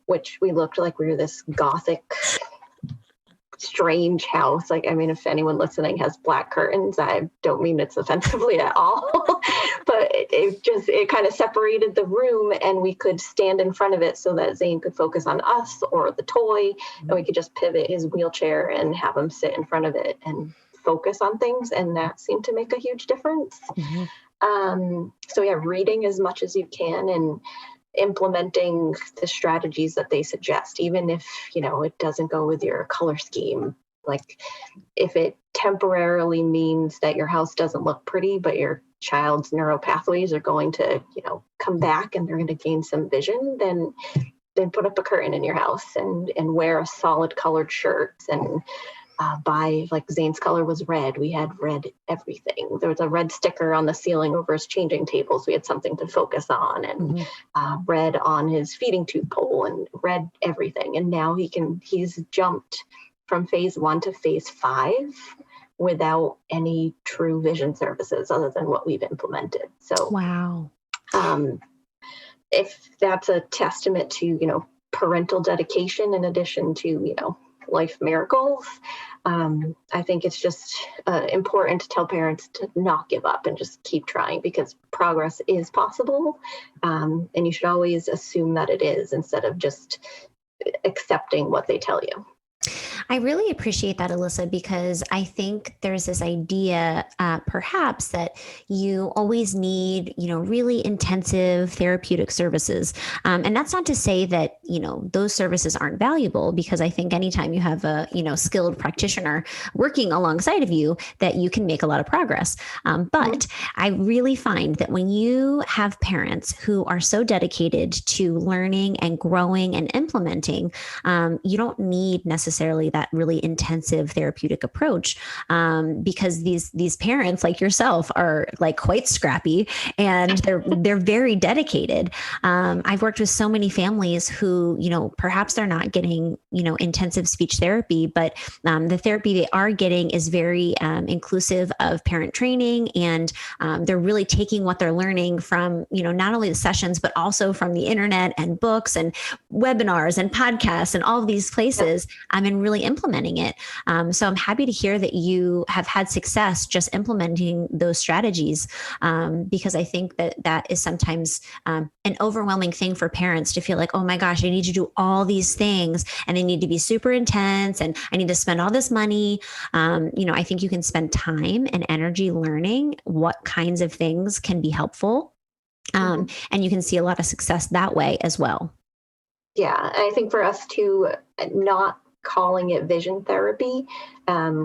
which we looked like we were this gothic, strange house. Like, I mean, if anyone listening has black curtains, I don't mean it's offensively at all, but it kind of separated the room, and we could stand in front of it so that Zane could focus on us or the toy, and we could just pivot his wheelchair and have him sit in front of it and focus on things. And that seemed to make a huge difference. Mm-hmm. So yeah, reading as much as you can and implementing the strategies that they suggest, even if, it doesn't go with your color scheme. Like, if it temporarily means that your house doesn't look pretty, but your child's neural pathways are going to, come back and they're going to gain some vision, then put up a curtain in your house and wear a solid colored shirt and buy, like Zane's color was red. We had red everything. There was a red sticker on the ceiling over his changing tables. We had something to focus on, and red on his feeding tube pole, and red everything. And now he's jumped from phase 1 to phase 5 without any true vision services other than what we've implemented. So, wow. If that's a testament to, parental dedication in addition to, life miracles, I think it's just important to tell parents to not give up and just keep trying, because progress is possible, and you should always assume that it is instead of just accepting what they tell you. I really appreciate that, Alyssa, because I think there's this idea, perhaps, that you always need, really intensive therapeutic services. And that's not to say that, those services aren't valuable, because I think anytime you have a, skilled practitioner working alongside of you, that you can make a lot of progress. But I really find that when you have parents who are so dedicated to learning and growing and implementing, you don't need necessarily that really intensive therapeutic approach, because these parents like yourself are like quite scrappy, and they're very dedicated. I've worked with so many families who, perhaps they're not getting, intensive speech therapy, but the therapy they are getting is very inclusive of parent training, and they're really taking what they're learning from, not only the sessions, but also from the internet and books and webinars and podcasts and all of these places, and really implementing it. So I'm happy to hear that you have had success just implementing those strategies, because I think that is sometimes an overwhelming thing for parents to feel like, oh my gosh, I need to do all these things, and they need to be super intense, and I need to spend all this money. I think you can spend time and energy learning what kinds of things can be helpful. And you can see a lot of success that way as well. Yeah, I think for us to not calling it vision therapy,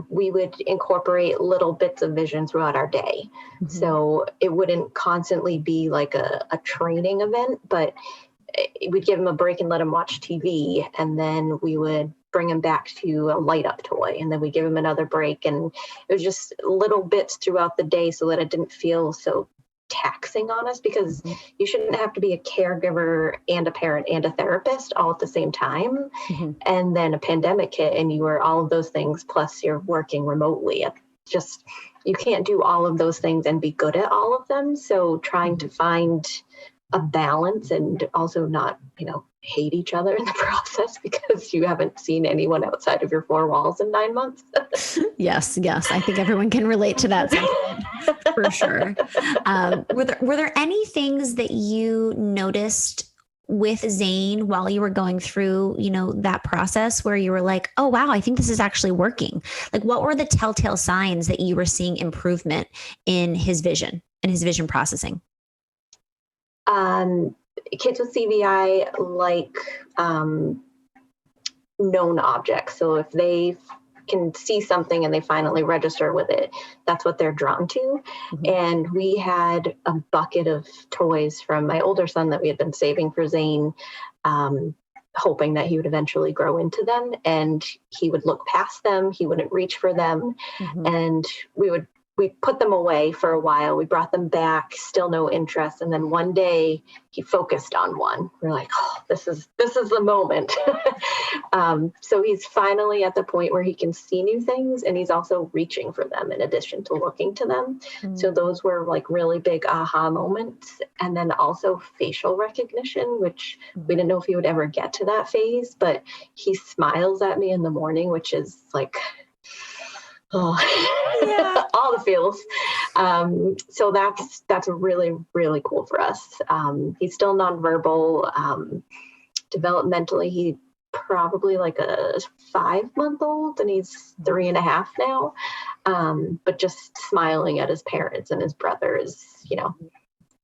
we would incorporate little bits of vision throughout our day. So it wouldn't constantly be like a training event, but we'd give him a break and let him watch TV, and then we would bring him back to a light up toy, and then we give him another break. And it was just little bits throughout the day so that it didn't feel so taxing on us, because you shouldn't have to be a caregiver and a parent and a therapist all at the same time. And then a pandemic hit, and you were all of those things, plus you're working remotely. Just, you can't do all of those things and be good at all of them. So trying to find a balance and also not, hate each other in the process because you haven't seen anyone outside of your 4 walls in 9 months. Yes. I think everyone can relate to that for sure. Were there any things that you noticed with Zane while you were going through, that process where you were like, oh, wow, I think this is actually working? Like, what were the telltale signs that you were seeing improvement in his vision and his vision processing? kids with CVI like known objects. So if they can see something and they finally register with it, that's what they're drawn to. Mm-hmm. And we had a bucket of toys from my older son that we had been saving for Zane, hoping that he would eventually grow into them, and he would look past them. He wouldn't reach for them. Mm-hmm. And we put them away for a while. We brought them back, still no interest. And then one day he focused on one. We're like, oh, this is the moment. So he's finally at the point where he can see new things, and he's also reaching for them in addition to looking to them. Mm-hmm. So those were like really big aha moments. And then also facial recognition, which we didn't know if he would ever get to that phase, but he smiles at me in the morning, which is like, oh, yeah. All the feels. So that's really, really cool for us. He's still nonverbal. Developmentally, he probably like a 5-month-old, and he's 3.5 now. But just smiling at his parents and his brothers,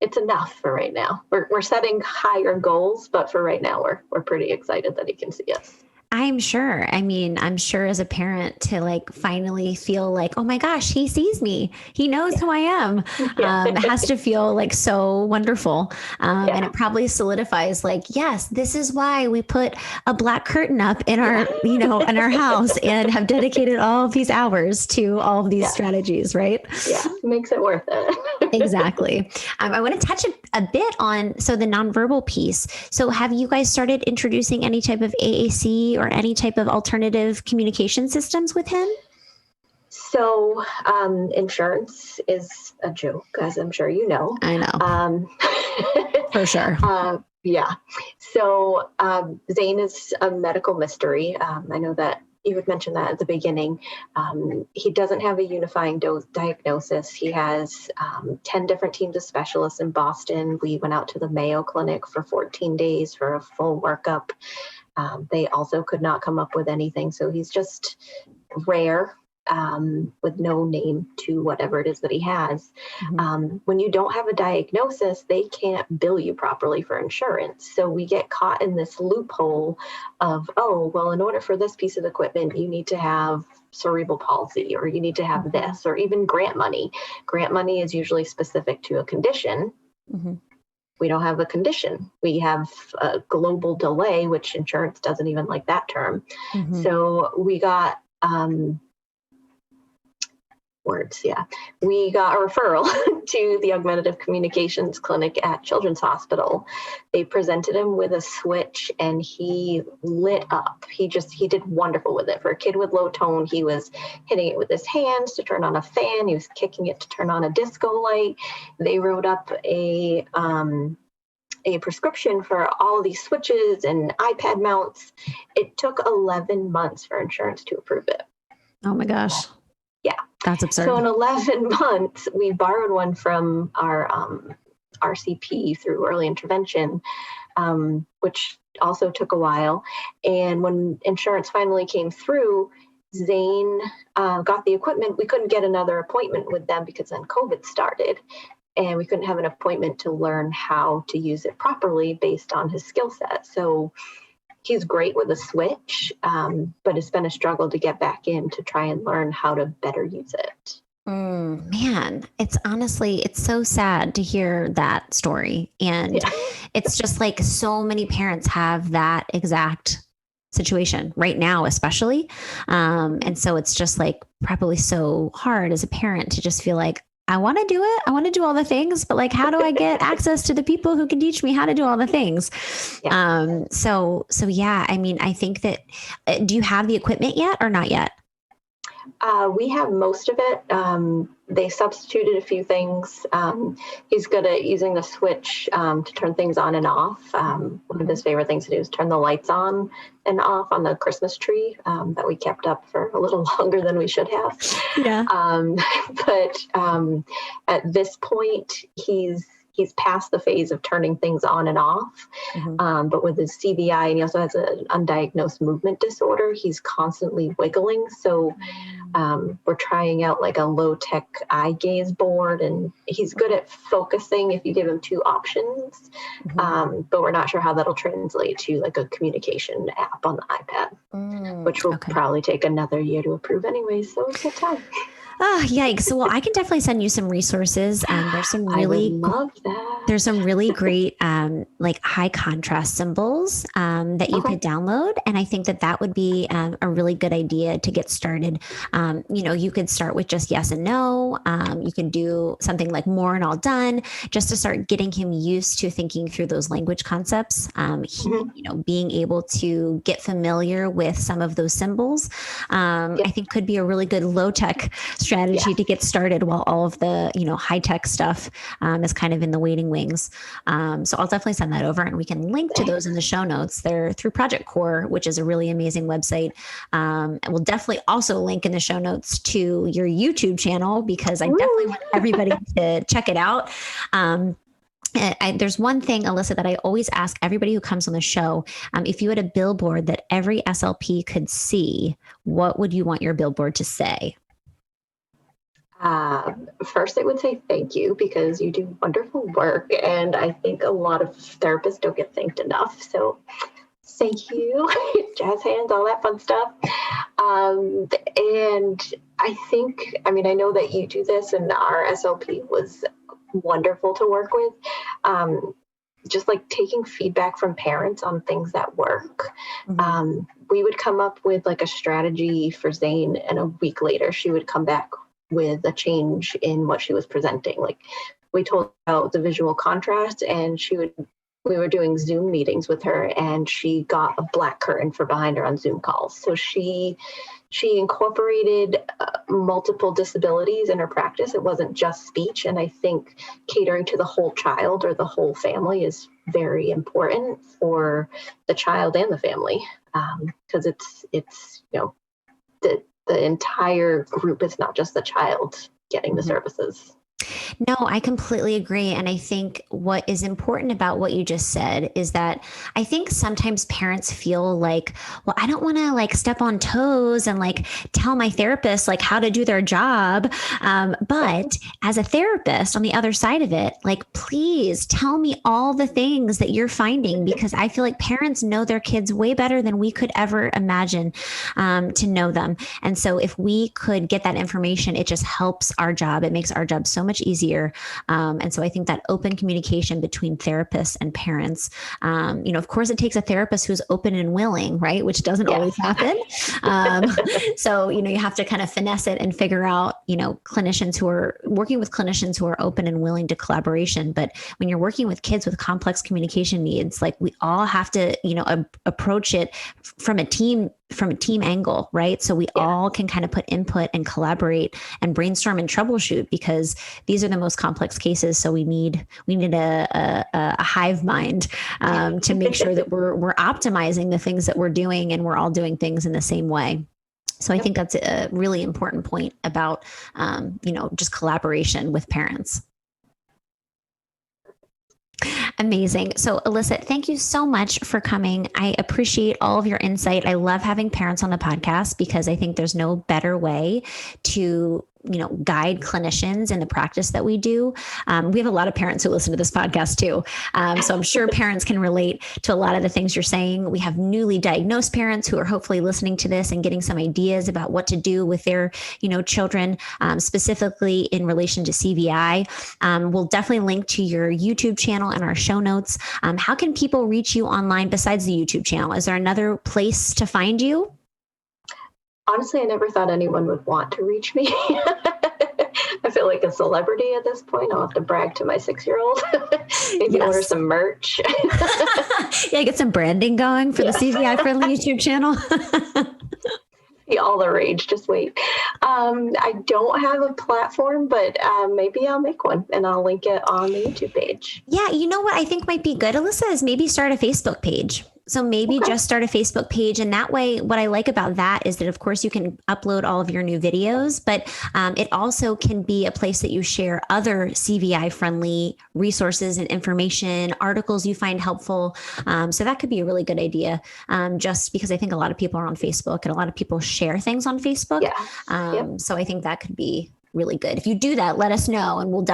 it's enough for right now. We're setting higher goals, but for right now, we're pretty excited that he can see us. I'm sure. I mean, I'm sure as a parent to like finally feel like, oh my gosh, he sees me. He knows who I am. It has to feel like so wonderful. And it probably solidifies like, yes, this is why we put a black curtain up in our, in our house and have dedicated all of these hours to all of these strategies, right? Yeah, makes it worth it. Exactly. I want to touch a bit on, the nonverbal piece. So have you guys started introducing any type of AAC or any type of alternative communication systems with him? So insurance is a joke, as I'm sure you know. I know. For sure. Yeah. So Zane is a medical mystery. I know that you had mentioned that at the beginning. He doesn't have a unifying diagnosis. He has 10 different teams of specialists in Boston. We went out to the Mayo Clinic for 14 days for a full workup. They also could not come up with anything. So he's just rare, with no name to whatever it is that he has. Mm-hmm. When you don't have a diagnosis, they can't bill you properly for insurance. So we get caught in this loophole of, in order for this piece of equipment, you need to have cerebral palsy, or you need to have this, or even grant money. Grant money is usually specific to a condition. Mm-hmm. We don't have a condition. We have a global delay, which insurance doesn't even like that term. Mm-hmm. So we got we got a referral to the Augmentative Communications Clinic at Children's Hospital. They presented him with a switch, and he lit up. He did wonderful with it. For a kid with low tone, he was hitting it with his hands to turn on a fan. He was kicking it to turn on a disco light. They wrote up a prescription for all of these switches and iPad mounts. It took 11 months for insurance to approve it. Oh my gosh. Yeah. That's absurd. So in 11 months, we borrowed one from our RCP through early intervention, which also took a while. And when insurance finally came through, Zane got the equipment. We couldn't get another appointment with them because then COVID started, and we couldn't have an appointment to learn how to use it properly based on his skill set. So he's great with a switch, but it's been a struggle to get back in to try and learn how to better use it. Man, it's so sad to hear that story. And it's just like so many parents have that exact situation right now, especially. And so it's just like probably so hard as a parent to just feel like, I want to do it. I want to do all the things, but like, how do I get access to the people who can teach me how to do all the things? Yeah. So yeah, I mean, I think that, do you have the equipment yet or not yet? We have most of it. They substituted a few things. He's good at using the switch to turn things on and off. One of his favorite things to do is turn the lights on and off on the Christmas tree that we kept up for a little longer than we should have. Yeah. But at this point, he's past the phase of turning things on and off. Mm-hmm. But with his CVI, and he also has an undiagnosed movement disorder, he's constantly wiggling. So We're trying out like a low-tech eye gaze board, and he's good at focusing if you give him two options. But we're not sure how that'll translate to like a communication app on the iPad, which will probably take another year to approve anyway. So it's good time. Oh, yikes. Well, I can definitely send you some resources. There's some really, there's some really great, like high contrast symbols, that you could download. And I think that that would be a really good idea to get started. You could start with just yes and no. You can do something like more and all done, just to start getting him used to thinking through those language concepts. Being able to get familiar with some of those symbols, I think could be a really good low tech strategy to get started while all of the, high tech stuff is kind of in the waiting wings. So I'll definitely send that over, and we can link to those in the show notes. They're through Project Core, which is a really amazing website. And we'll definitely also link in the show notes to your YouTube channel, because I definitely want everybody to check it out. There's one thing, Alyssa, that I always ask everybody who comes on the show. If you had a billboard that every SLP could see, what would you want your billboard to say? First, I would say thank you, because you do wonderful work, and I think a lot of therapists don't get thanked enough. So thank you, jazz hands, all that fun stuff. And I know that you do this, and our SLP was wonderful to work with. Just like taking feedback from parents on things that work. We would come up with like a strategy for Zane, and a week later she would come back with a change in what she was presenting. Like, we told her about the visual contrast, and we were doing Zoom meetings with her, and she got a black curtain for behind her on Zoom calls. So she incorporated multiple disabilities in her practice. It wasn't just speech. And I think catering to the whole child or the whole family is very important for the child and the family. Because it's the entire group. It's not just the child getting the services. No, I completely agree. And I think what is important about what you just said is that I think sometimes parents feel like, well, I don't want to like step on toes and like tell my therapist like how to do their job. But as a therapist on the other side of it, like, please tell me all the things that you're finding, because I feel like parents know their kids way better than we could ever imagine to know them. And so if we could get that information, it just helps our job. It makes our job so much easier. And so I think that open communication between therapists and parents, of course it takes a therapist who's open and willing, right? Which doesn't always happen. So, you have to kind of finesse it and figure out, clinicians who are working with clinicians who are open and willing to collaboration. But when you're working with kids with complex communication needs, like we all have to, approach it from a team angle, right? So we all can kind of put input and collaborate and brainstorm and troubleshoot, because these are the most complex cases. So we need a hive mind to make sure that we're optimizing the things that we're doing, and we're all doing things in the same way. So I think that's a really important point about, just collaboration with parents. Amazing. So Alyssa, thank you so much for coming. I appreciate all of your insight. I love having parents on the podcast, because I think there's no better way to guide clinicians in the practice that we do. We have a lot of parents who listen to this podcast too. So I'm sure parents can relate to a lot of the things you're saying. We have newly diagnosed parents who are hopefully listening to this and getting some ideas about what to do with their, children, specifically in relation to CVI. We'll definitely link to your YouTube channel in our show notes. How can people reach you online besides the YouTube channel? Is there another place to find you? Honestly, I never thought anyone would want to reach me. I feel like a celebrity at this point. I'll have to brag to my 6-year-old. Maybe order some merch. Get some branding going for the CVI friendly YouTube channel. All the rage. Just wait. I don't have a platform, but maybe I'll make one, and I'll link it on the YouTube page. Yeah, you know what I think might be good, Alyssa, is maybe start a Facebook page. So maybe Okay. just start a Facebook page. And that way, what I like about that is that, of course, you can upload all of your new videos, but it also can be a place that you share other CVI friendly resources and information, articles you find helpful. So that could be a really good idea, just because I think a lot of people are on Facebook and a lot of people share things on Facebook. Yeah. So I think that could be really good. If you do that, let us know and we'll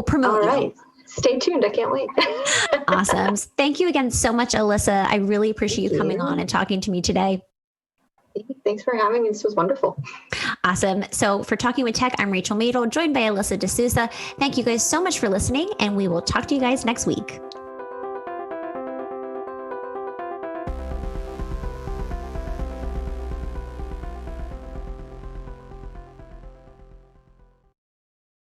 promote All right. you. Stay tuned. I can't wait. Awesome. Thank you again so much, Alyssa. I really appreciate you coming on and talking to me today. Thanks for having me. This was wonderful. Awesome. So for Talking with Tech, I'm Rachel Madel, joined by Alyssa DeSousa. Thank you guys so much for listening, and we will talk to you guys next week.